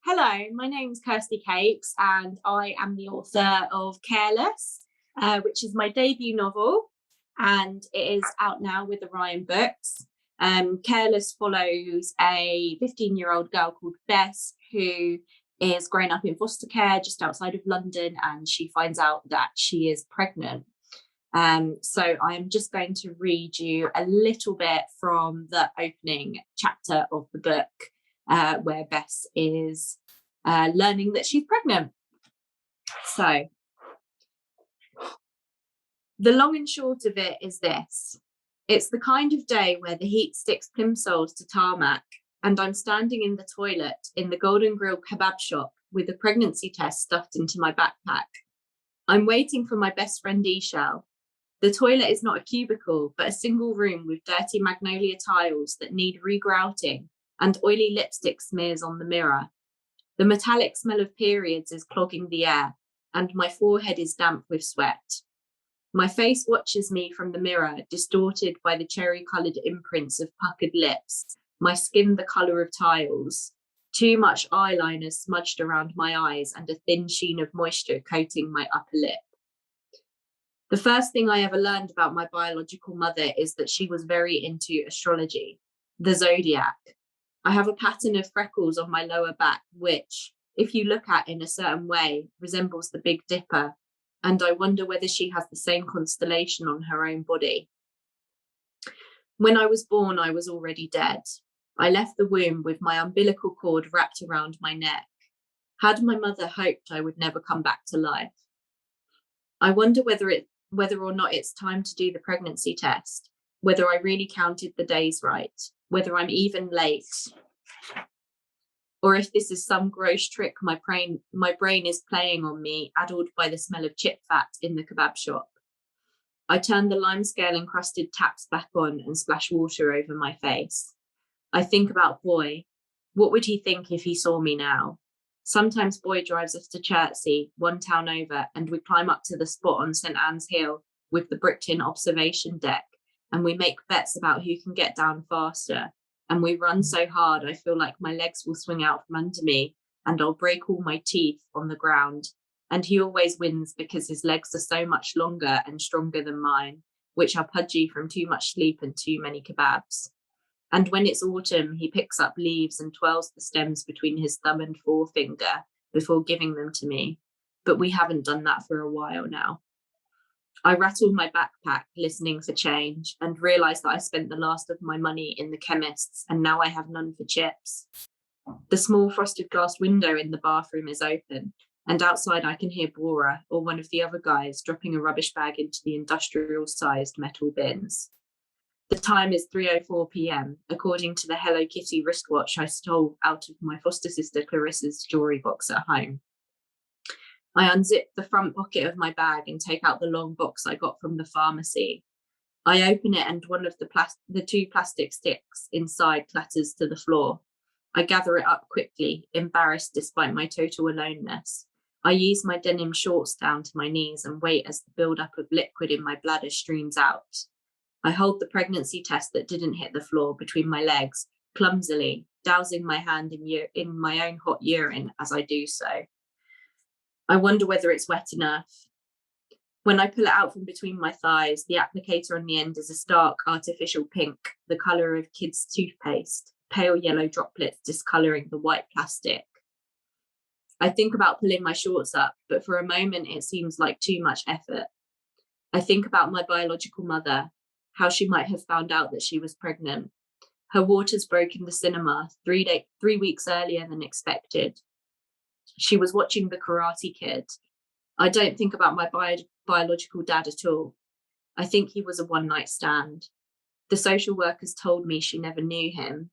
Hello, my name's Kirsty Capes and I am the author of Careless, which is my debut novel, and it is out now with Orion Books. Careless follows a 15-year-old girl called Bess who is growing up in foster care just outside of London, and she finds out that she is pregnant. So I am just going to read you a little bit from the opening chapter of the book, where Bess is learning that she's pregnant. So the long and short of it is this. It's the kind of day where the heat sticks plimsolls to tarmac, and I'm standing in the toilet in the Golden Grill kebab shop with a pregnancy test stuffed into my backpack. I'm waiting for my best friend Eshell. The toilet is not a cubicle, but a single room with dirty magnolia tiles that need regrouting and oily lipstick smears on the mirror. The metallic smell of periods is clogging the air, and my forehead is damp with sweat. My face watches me from the mirror, distorted by the cherry-coloured imprints of puckered lips, my skin the colour of tiles, too much eyeliner smudged around my eyes and a thin sheen of moisture coating my upper lip. The first thing I ever learned about my biological mother is that she was very into astrology, the zodiac. I have a pattern of freckles on my lower back, which, if you look at in a certain way, resembles the Big Dipper, and I wonder whether she has the same constellation on her own body. When I was born, I was already dead. I left the womb with my umbilical cord wrapped around my neck. Had my mother hoped I would never come back to life? I wonder whether or not it's time to do the pregnancy test, whether I really counted the days right, whether I'm even late, or if this is some gross trick my brain is playing on me, addled by the smell of chip fat in the kebab shop. I turn the limescale encrusted taps back on and splash water over my face. I think about Boy. What would he think if he saw me now? Sometimes Boy drives us to Chertsey, one town over, and we climb up to the spot on St Anne's Hill with the bricked-in observation deck, and we make bets about who can get down faster. And we run so hard, I feel like my legs will swing out from under me and I'll break all my teeth on the ground. And he always wins because his legs are so much longer and stronger than mine, which are pudgy from too much sleep and too many kebabs. And when it's autumn, he picks up leaves and twirls the stems between his thumb and forefinger before giving them to me. But we haven't done that for a while now. I rattled my backpack, listening for change, and realised that I spent the last of my money in the chemist's, and now I have none for chips. The small frosted glass window in the bathroom is open, and outside I can hear Bora, or one of the other guys, dropping a rubbish bag into the industrial-sized metal bins. The time is 3:04 p.m, according to the Hello Kitty wristwatch I stole out of my foster sister Clarissa's jewellery box at home. I unzip the front pocket of my bag and take out the long box I got from the pharmacy. I open it and one of the two plastic sticks inside clatters to the floor. I gather it up quickly, embarrassed despite my total aloneness. I ease my denim shorts down to my knees and wait as the build-up of liquid in my bladder streams out. I hold the pregnancy test that didn't hit the floor between my legs, clumsily, dousing my hand in my own hot urine as I do so. I wonder whether it's wet enough. When I pull it out from between my thighs, the applicator on the end is a stark artificial pink, the colour of kids' toothpaste, pale yellow droplets discolouring the white plastic. I think about pulling my shorts up, but for a moment it seems like too much effort. I think about my biological mother, how she might have found out that she was pregnant. Her waters broke in the cinema 3 weeks earlier than expected. She was watching The Karate Kid. I don't think about my biological dad at all. I think he was a one-night stand. The social workers told me she never knew him,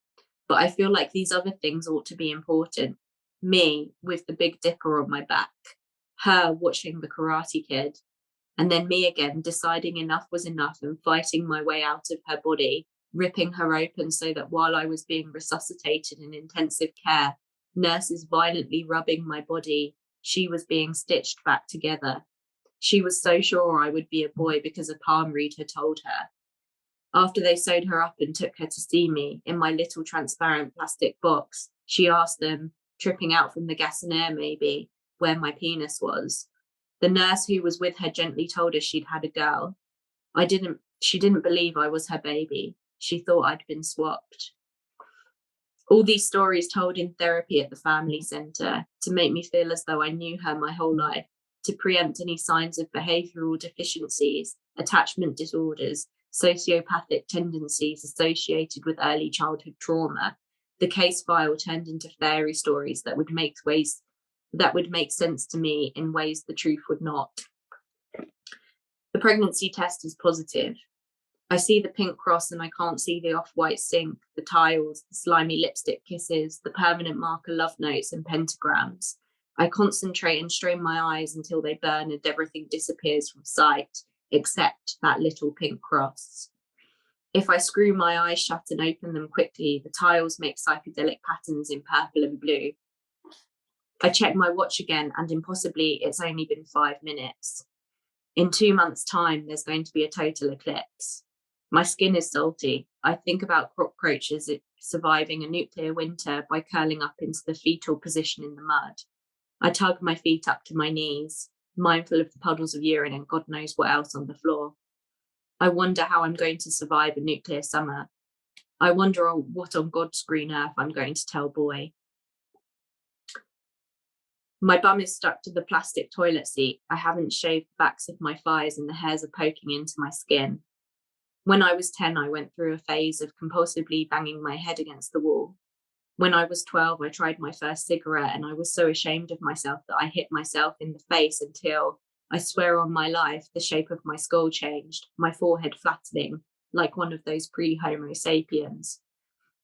but I feel like these other things ought to be important. Me with the Big Dipper on my back, her watching The Karate Kid, and then me again deciding enough was enough and fighting my way out of her body, ripping her open so that while I was being resuscitated in intensive care, nurses violently rubbing my body, she was being stitched back together. She was so sure I would be a boy because a palm reader had told her. After they sewed her up and took her to see me in my little transparent plastic box, she asked them, tripping out from the gas and air maybe, where my penis was. The nurse who was with her gently told us she'd had a girl. She didn't believe I was her baby. She thought I'd been swapped. All these stories told in therapy at the family centre to make me feel as though I knew her my whole life, to preempt any signs of behavioural deficiencies, attachment disorders, sociopathic tendencies associated with early childhood trauma. The case file turned into fairy stories that would make sense to me in ways the truth would not. The pregnancy test is positive. I see the pink cross and I can't see the off-white sink, the tiles, the slimy lipstick kisses, the permanent marker love notes and pentagrams. I concentrate and strain my eyes until they burn and everything disappears from sight, except that little pink cross. If I screw my eyes shut and open them quickly, the tiles make psychedelic patterns in purple and blue. I check my watch again, and impossibly, it's only been 5 minutes. In 2 months' time, there's going to be a total eclipse. My skin is salty. I think about cockroaches surviving a nuclear winter by curling up into the fetal position in the mud. I tug my feet up to my knees, mindful of the puddles of urine and God knows what else on the floor. I wonder how I'm going to survive a nuclear summer. I wonder what on God's green earth I'm going to tell Boy. My bum is stuck to the plastic toilet seat. I haven't shaved the backs of my thighs and the hairs are poking into my skin. When I was 10, I went through a phase of compulsively banging my head against the wall. When I was 12, I tried my first cigarette and I was so ashamed of myself that I hit myself in the face until, I swear on my life, the shape of my skull changed, my forehead flattening, like one of those pre-Homo sapiens.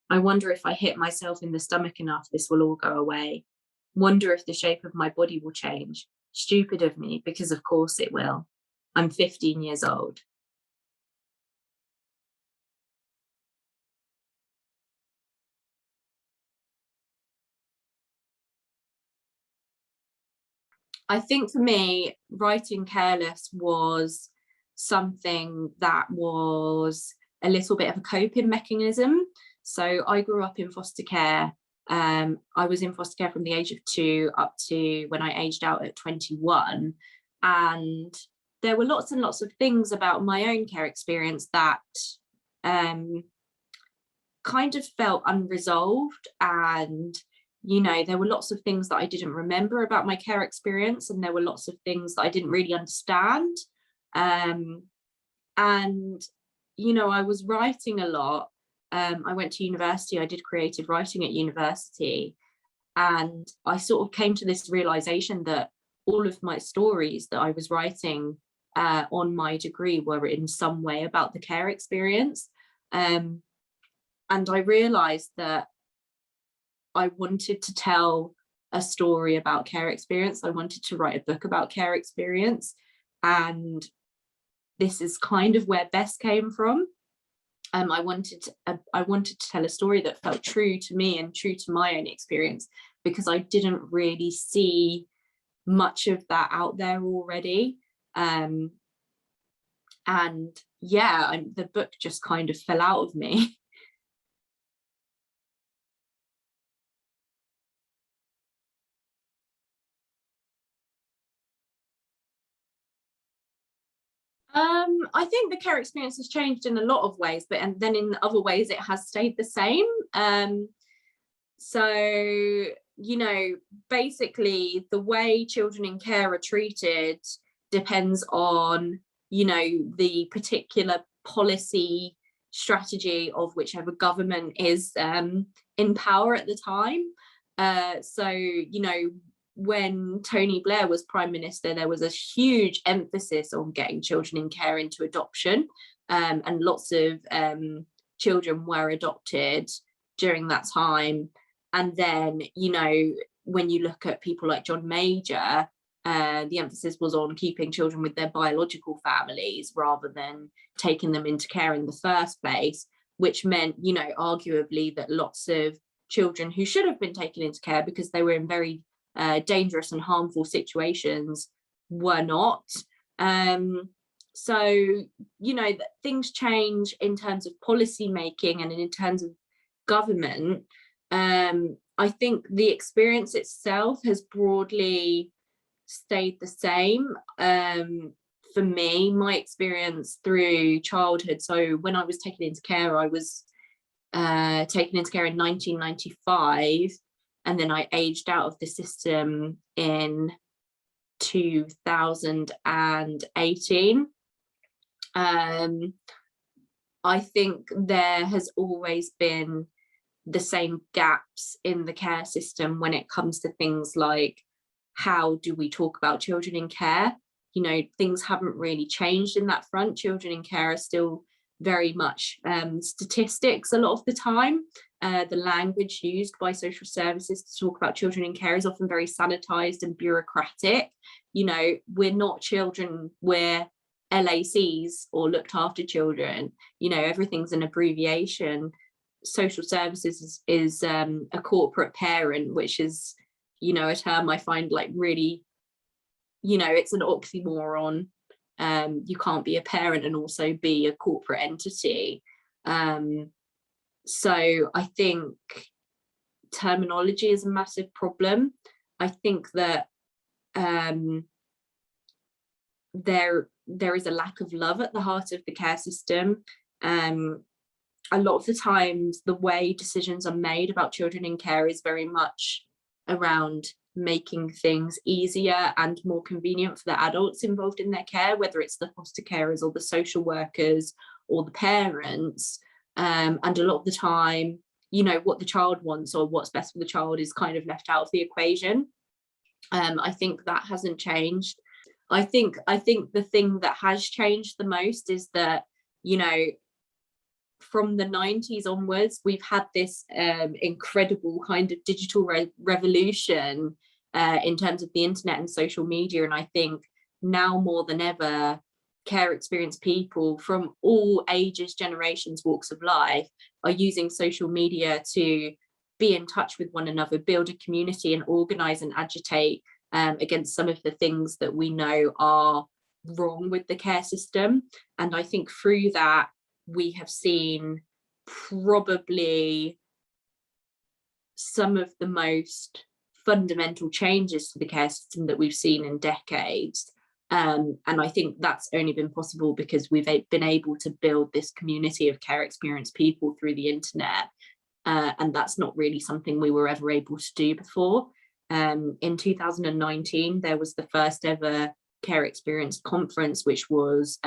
I wonder if I hit myself in the stomach enough, this will all go away. Wonder if the shape of my body will change. Stupid of me, because of course it will. I'm 15 years old. I think for me, writing Careless was something that was a little bit of a coping mechanism. So I grew up in foster care. I was in foster care from the age of 2 up to when I aged out at 21. And there were lots and lots of things about my own care experience that kind of felt unresolved, and there were lots of things that I didn't remember about my care experience, and there were lots of things that I didn't really understand. And I was writing a lot. I went to university, I did creative writing at university, and I sort of came to this realization that all of my stories that I was writing on my degree were in some way about the care experience. And I realized that I wanted to tell a story about care experience. I wanted to write a book about care experience. And this is kind of where Bess came from. I wanted to tell a story that felt true to me and true to my own experience, because I didn't really see much of that out there already. And yeah, the book just kind of fell out of me. I think the care experience has changed in a lot of ways, and then in other ways it has stayed the same. So, basically the way children in care are treated depends on, the particular policy strategy of whichever government is in power at the time. So, when Tony Blair was Prime Minister, there was a huge emphasis on getting children in care into adoption, and lots of children were adopted during that time. And then, when you look at people like John Major, the emphasis was on keeping children with their biological families rather than taking them into care in the first place, which meant, arguably that lots of children who should have been taken into care because they were in very dangerous and harmful situations were not. So, that things change in terms of policy making and in terms of government. I think the experience itself has broadly stayed the same. For me, my experience through childhood, so when I was taken into care, I was taken into care in 1995, and then I aged out of the system in 2018. I think there has always been the same gaps in the care system when it comes to things like, how do we talk about children in care? You know, things haven't really changed in that front. Children in care are still very much statistics a lot of the time. The language used by social services to talk about children in care is often very sanitized and bureaucratic. You know, we're not children, we're LACs, or looked after children. You know, everything's an abbreviation. Social services is a corporate parent, which is, you know, a term I find like really, you know, it's an oxymoron. You can't be a parent and also be a corporate entity. So I think terminology is a massive problem. I think that there is a lack of love at the heart of the care system. A lot of the times the way decisions are made about children in care is very much around making things easier and more convenient for the adults involved in their care, whether it's the foster carers or the social workers or the parents. And a lot of the time, you know, what the child wants or what's best for the child is kind of left out of the equation. I think that hasn't changed. I think the thing that has changed the most is that, you know, from the 90s onwards, we've had this incredible kind of digital revolution in terms of the internet and social media. And I think now more than ever, care experienced people from all ages, generations, walks of life are using social media to be in touch with one another, build a community, and organise and agitate against some of the things that we know are wrong with the care system. And I think through that, we have seen probably some of the most fundamental changes to the care system that we've seen in decades. And I think that's only been possible because we've been able to build this community of care experienced people through the internet. And that's not really something we were ever able to do before. In 2019, there was the first ever care experienced conference, which was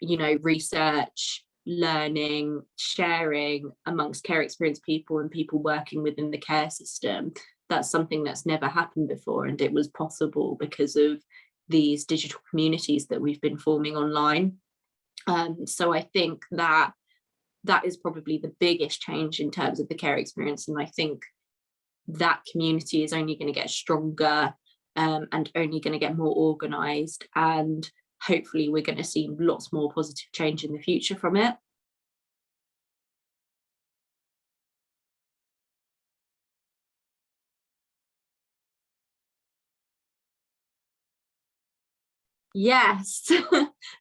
you know, research, learning, sharing amongst care experienced people and people working within the care system. That's something that's never happened before, and it was possible because of these digital communities that we've been forming online. So I think that is probably the biggest change in terms of the care experience, and I think that community is only going to get stronger and only going to get more organised, and hopefully we're going to see lots more positive change in the future from it. Yes.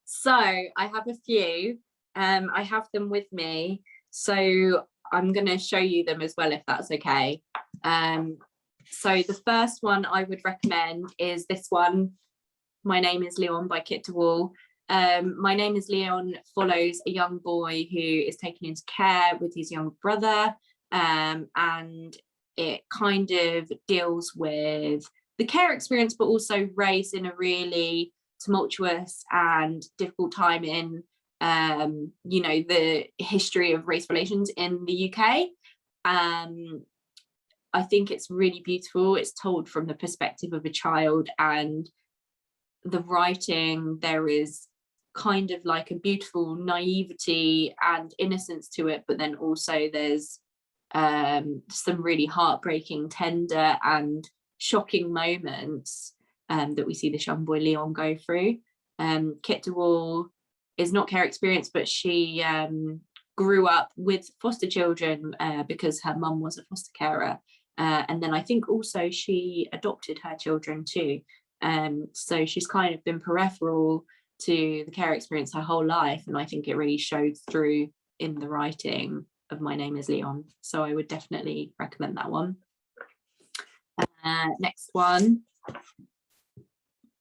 So I have a few. I have them with me. So I'm going to show you them as well, if that's okay. So the first one I would recommend is this one. My Name is Leon by Dewal. My Name is Leon follows a young boy who is taken into care with his younger brother, and it kind of deals with the care experience, but also race in a really tumultuous and difficult time in, you know, the history of race relations in the UK. I think it's really beautiful. It's told from the perspective of a child, and the writing, there is kind of like a beautiful naivety and innocence to it, but then also there's some really heartbreaking, tender and shocking moments that we see this young boy Leon go through. Dewal is not care experienced, but she grew up with foster children because her mum was a foster carer, and then I think also she adopted her children too. So she's kind of been peripheral to the care experience her whole life, and I think it really showed through in the writing. of My Name is Leon. So I would definitely recommend that one. Next one.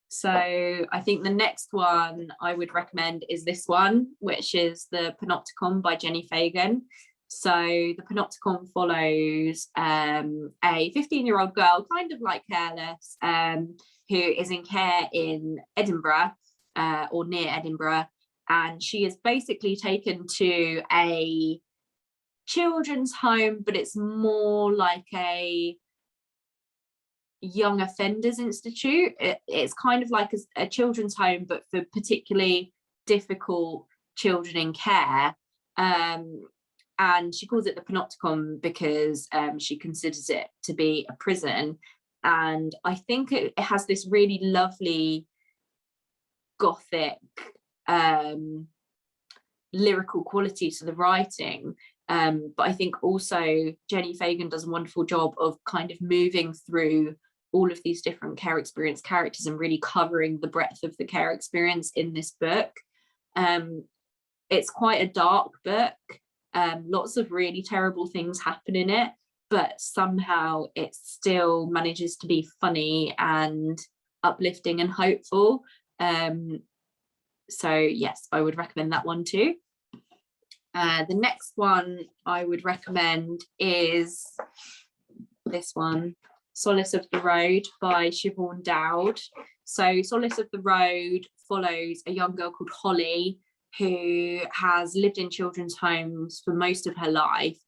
So I think the next one I would recommend is this one, which is the Panopticon by Jenny Fagan. So the Panopticon follows a 15-year-old girl, kind of like Careless, who is in care in Edinburgh, or near Edinburgh, and she is basically taken to a children's home, but it's more like a young offenders institute. It's kind of like a children's home, but for particularly difficult children in care. And she calls it the Panopticon because she considers it to be a prison. And I think it has this really lovely gothic lyrical quality to the writing. But I think also Jenny Fagan does a wonderful job of kind of moving through all of these different care experience characters and really covering the breadth of the care experience in this book. It's quite a dark book. Lots of really terrible things happen in it, but somehow it still manages to be funny and uplifting and hopeful. So yes, I would recommend that one too. The next one I would recommend is this one, Solace of the Road by Siobhan Dowd. So Solace of the Road follows a young girl called Holly who has lived in children's homes for most of her life,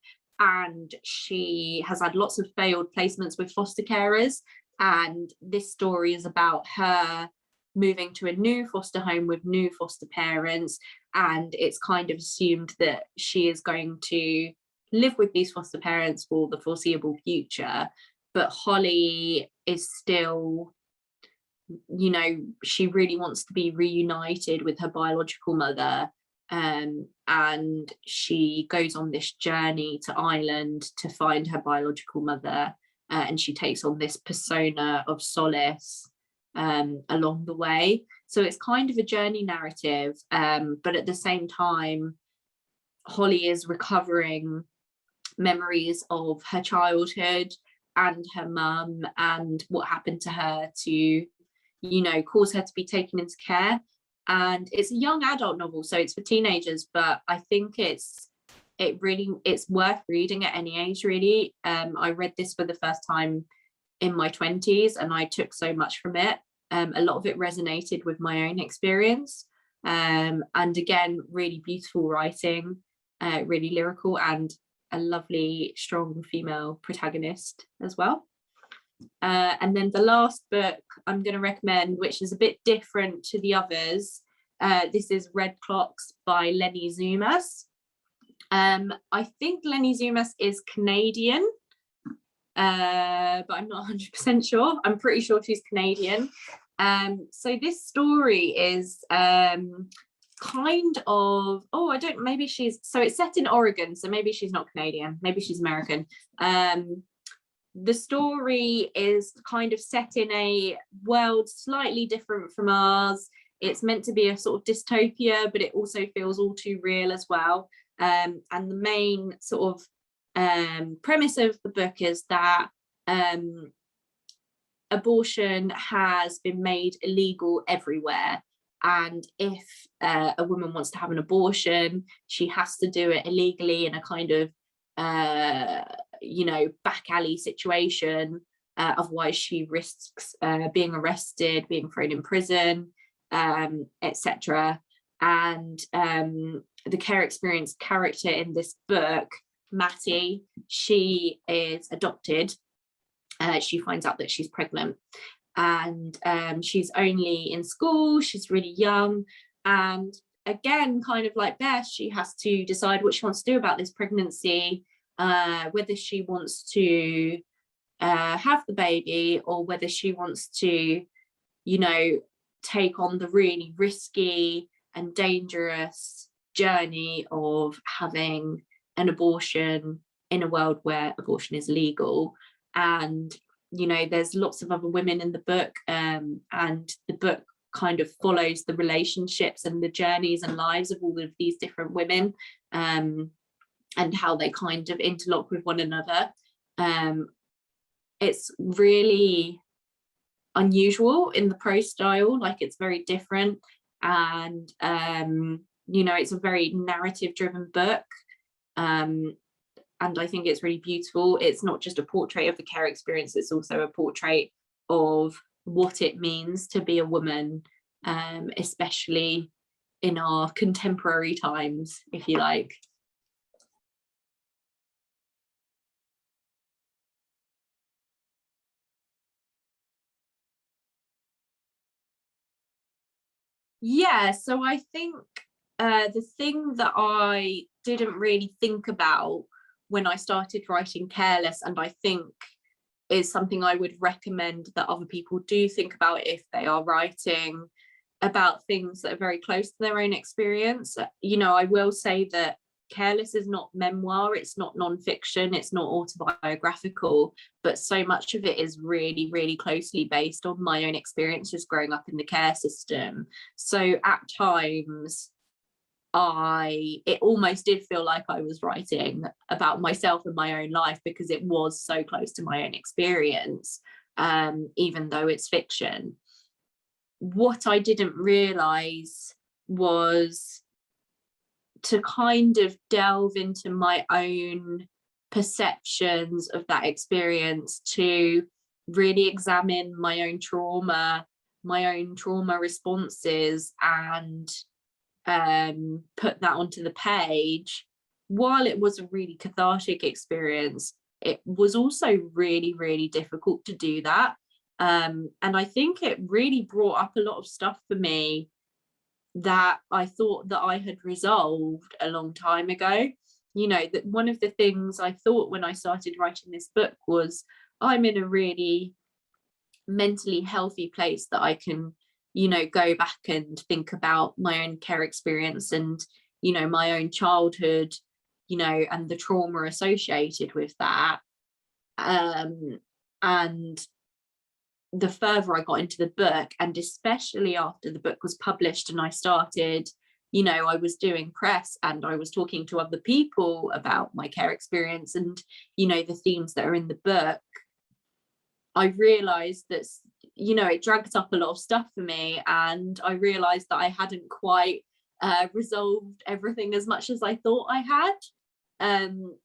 and she has had lots of failed placements with foster carers, and this story is about her moving to a new foster home with new foster parents, and it's kind of assumed that she is going to live with these foster parents for the foreseeable future. But Holly is still, you know, she really wants to be reunited with her biological mother, and she goes on this journey to Ireland to find her biological mother, and she takes on this persona of Solace along the way. So it's kind of a journey narrative, but at the same time Holly is recovering memories of her childhood and her mum and what happened to her to, you know, cause her to be taken into care. And it's a young adult novel, so it's for teenagers, but I think it's worth reading at any age, really. I read this for the first time in my 20s and I took so much from it. A lot of it resonated with my own experience, and again, really beautiful writing, really lyrical, and a lovely strong female protagonist as well. And then the last book I'm going to recommend, which is a bit different to the others, this is Red Clocks by Lenny Zumas. I think Lenny Zumas is Canadian, but I'm not 100% sure. I'm pretty sure she's Canadian. So this story is kind of, so it's set in Oregon, so maybe she's not Canadian, maybe she's American. The story is kind of set in a world slightly different from ours. It's meant to be a sort of dystopia, but it also feels all too real as well. And the main sort of premise of the book is that abortion has been made illegal everywhere. And if a woman wants to have an abortion, she has to do it illegally in a kind of, back alley situation. Otherwise, she risks being arrested, being thrown in prison, etc. And the care experience character in this book, Mattie, she is adopted. She finds out that she's pregnant, and she's only in school, she's really young, and again, kind of like Beth, she has to decide what she wants to do about this pregnancy, whether she wants to have the baby or whether she wants to, take on the really risky and dangerous journey of having an abortion in a world where abortion is legal. And there's lots of other women in the book, and the book kind of follows the relationships and the journeys and lives of all of these different women. and how they kind of interlock with one another. It's really unusual in the prose style, like it's very different, and it's a very narrative driven book, and I think it's really beautiful. It's not just a portrait of the care experience, it's also a portrait of what it means to be a woman, especially in our contemporary times, if you like. Yeah, so I think the thing that I didn't really think about when I started writing Careless, and I think is something I would recommend that other people do think about if they are writing about things that are very close to their own experience. I will say that Careless is not memoir, it's not non-fiction, it's not autobiographical, but so much of it is really, really closely based on my own experiences growing up in the care system. So at times, it almost did feel like I was writing about myself and my own life because it was so close to my own experience, even though it's fiction. What I didn't realize was to kind of delve into my own perceptions of that experience, to really examine my own trauma responses, and put that onto the page. While it was a really cathartic experience, it was also really, really difficult to do that. And I think it really brought up a lot of stuff for me that I thought that I had resolved a long time ago. That one of the things I thought when I started writing this book was, I'm in a really mentally healthy place that I can, go back and think about my own care experience and, my own childhood, and the trauma associated with that. And the further I got into the book, and especially after the book was published and I started, I was doing press and I was talking to other people about my care experience and, the themes that are in the book, I realized that, it dragged up a lot of stuff for me. And I realized that I hadn't quite resolved everything as much as I thought I had.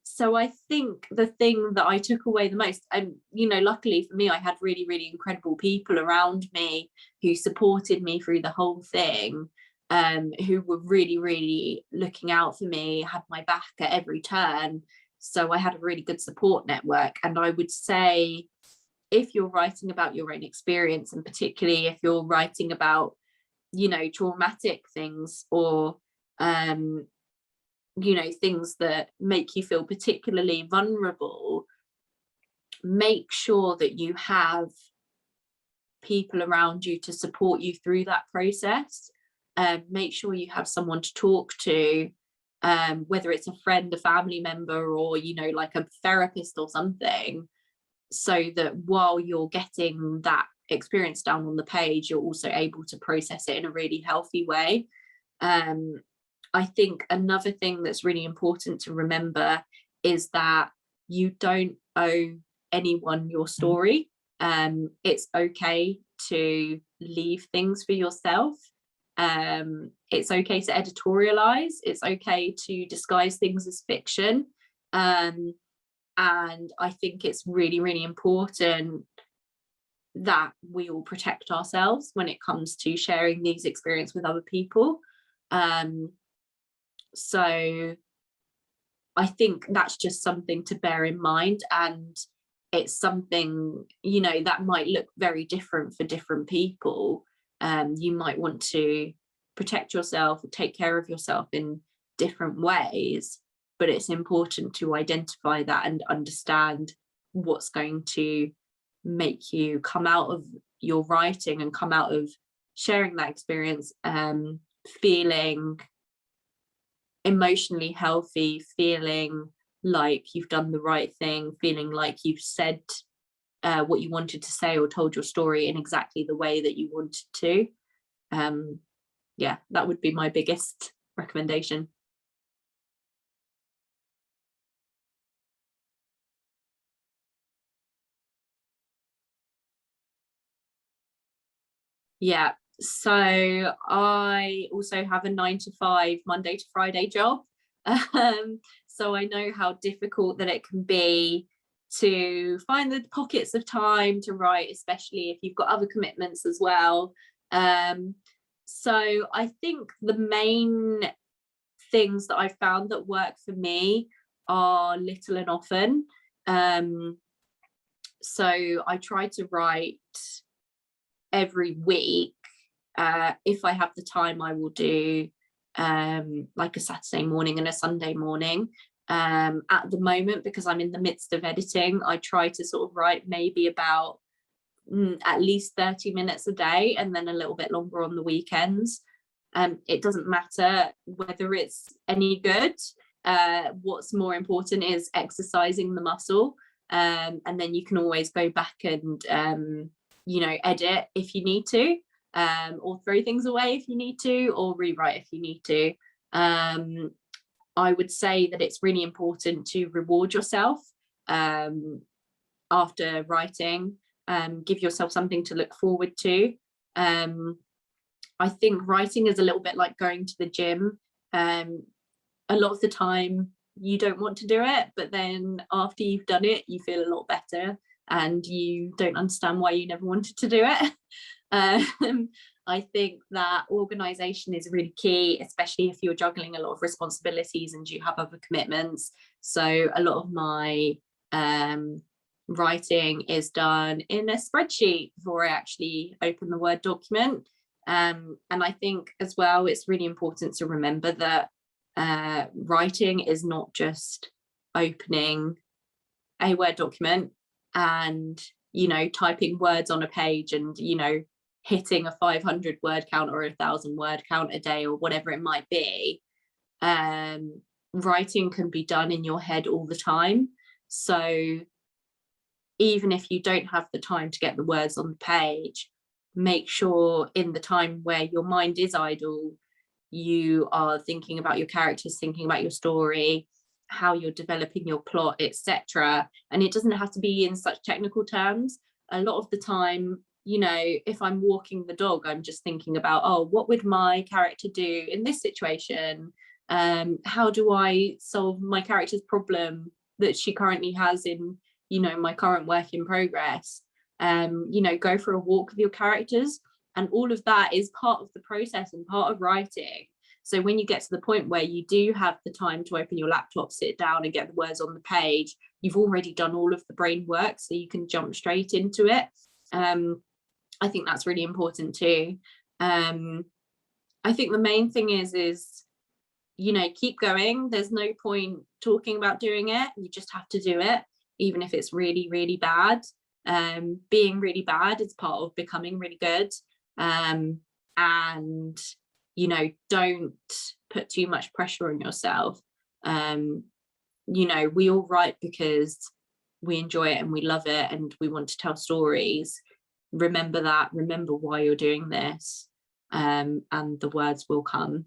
So I think the thing that I took away the most, and luckily for me, I had really, really incredible people around me who supported me through the whole thing, who were really, really looking out for me, had my back at every turn. So I had a really good support network. And I would say, if you're writing about your own experience, and particularly if you're writing about, traumatic things, or things that make you feel particularly vulnerable, make sure that you have people around you to support you through that process. Make sure you have someone to talk to, whether it's a friend, a family member, or like a therapist or something, so that while you're getting that experience down on the page, you're also able to process it in a really healthy way. I think another thing that's really important to remember is that you don't owe anyone your story. It's okay to leave things for yourself. It's okay to editorialize. It's okay to disguise things as fiction. And I think it's really, really important that we all protect ourselves when it comes to sharing these experiences with other people. So I think that's just something to bear in mind, and it's something, that might look very different for different people. You might want to protect yourself, take care of yourself in different ways, but it's important to identify that and understand what's going to make you come out of your writing and come out of sharing that experience feeling emotionally healthy, feeling like you've done the right thing, feeling like you've said what you wanted to say, or told your story in exactly the way that you wanted to. Yeah, that would be my biggest recommendation. Yeah. So I also have a 9 to 5 Monday to Friday job. So I know how difficult that it can be to find the pockets of time to write, especially if you've got other commitments as well. So I think the main things that I found that work for me are little and often. So I try to write every week. If I have the time, I will do like a Saturday morning and a Sunday morning. At the moment, because I'm in the midst of editing, I try to sort of write maybe about at least 30 minutes a day, and then a little bit longer on the weekends. It doesn't matter whether it's any good. What's more important is exercising the muscle. And then you can always go back and edit if you need to, or throw things away if you need to, or rewrite if you need to. I would say that it's really important to reward yourself after writing. Give yourself something to look forward to. I think writing is a little bit like going to the gym. A lot of the time you don't want to do it, but then after you've done it, you feel a lot better and you don't understand why you never wanted to do it. I think that organisation is really key, especially if you're juggling a lot of responsibilities and you have other commitments. So a lot of my writing is done in a spreadsheet before I actually open the Word document. And I think as well, it's really important to remember that writing is not just opening a Word document and, typing words on a page and, hitting a 500 word count or 1,000 word count a day or whatever it might be. Writing can be done in your head all the time. So even if you don't have the time to get the words on the page, make sure in the time where your mind is idle, you are thinking about your characters, thinking about your story, how you're developing your plot, etc. And it doesn't have to be in such technical terms. A lot of the time, if I'm walking the dog, I'm just thinking about, what would my character do in this situation? How do I solve my character's problem that she currently has in, my current work in progress? Go for a walk with your characters, and all of that is part of the process and part of writing. So when you get to the point where you do have the time to open your laptop, sit down and get the words on the page, you've already done all of the brain work, so you can jump straight into it. I think that's really important too. I think the main thing is keep going. There's no point talking about doing it. You just have to do it, even if it's really, really bad. Being really bad is part of becoming really good. And don't put too much pressure on yourself. We all write because we enjoy it and we love it and we want to tell stories. Remember why you're doing this, and the words will come.